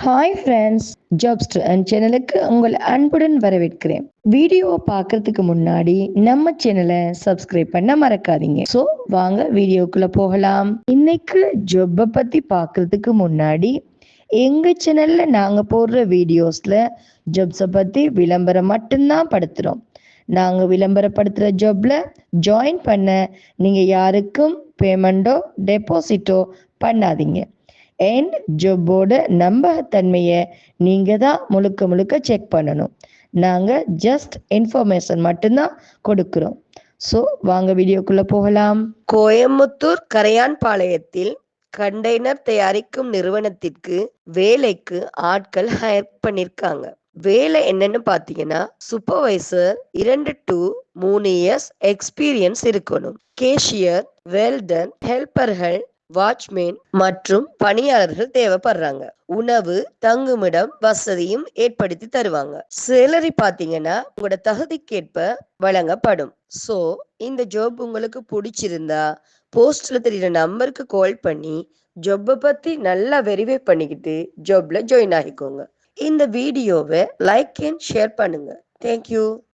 Hi friends, ஜாப்ஸ்டர் and சேனலுக்கு உங்கள் அன்புடன் வரவேற்கிறேன். வீடியோவை பார்க்கறதுக்கு முன்னாடி நம்ம சேனலை சப்ஸ்கிரைப் பண்ண மறக்காதீங்க. ஸோ வாங்க வீடியோக்குள்ள போகலாம். இன்னைக்கு ஜொப்பை பத்தி பார்க்கறதுக்கு முன்னாடி எங்க சேனல்ல நாங்க போடுற வீடியோஸ்ல ஜாப்ஸை பத்தி விளம்பரம் மட்டும்தான் படுத்துறோம். நாங்க விளம்பரப்படுத்துற ஜாப்ல ஜாயின் பண்ண நீங்க யாருக்கும் பேமெண்டோ டெபாசிட்டோ பண்ணாதீங்க. அண்ட் ஜாபோட நம்பகத்தன்மையை நீங்க தான் முழுக்க முழுக்க செக் பண்ணணும். நாங்க ஜஸ்ட் இன்ஃபர்மேஷன் மட்டும்தான் கொடுக்கிறோம். ஸோ வாங்க வீடியோக்குள்ள போகலாம். கோயம்புத்தூர் கரையான்பாளையத்தில் கண்டெய்னர் தயாரிக்கும் நிறுவனத்திற்கு வேலைக்கு ஆட்கள் ஹையர் பண்ணிருக்காங்க. வேலை என்னன்னு பாத்தீங்கன்னா, சூப்பர்வைசர் 2 to 3 இயர்ஸ் எக்ஸ்பீரியன்ஸ் இருக்கணும். கேஷியர், வெல்டன், ஹெல்பர்கள், வாட்ச்மேன் மற்றும் பணியாளர்கள் தேவைப்படுறாங்க. உணவு, தங்குமிடம் வசதியும் ஏற்படுத்தி தருவாங்க. சேலரி பாத்தீங்கன்னா உங்களோட தகுதிக்கேற்ப வழங்கப்படும். ஸோ இந்த ஜாப் உங்களுக்கு பிடிச்சிருந்தா போஸ்ட்ல தெரியுற நம்பருக்கு கால் பண்ணி ஜாப்பை பத்தி நல்லா வெரிஃபை பண்ணிக்கிட்டு ஜாப்ல ஜாயின் ஆகிக்கோங்க. இந்த வீடியோவை லைக் அண்ட் ஷேர் பண்ணுங்க. தேங்க்யூ.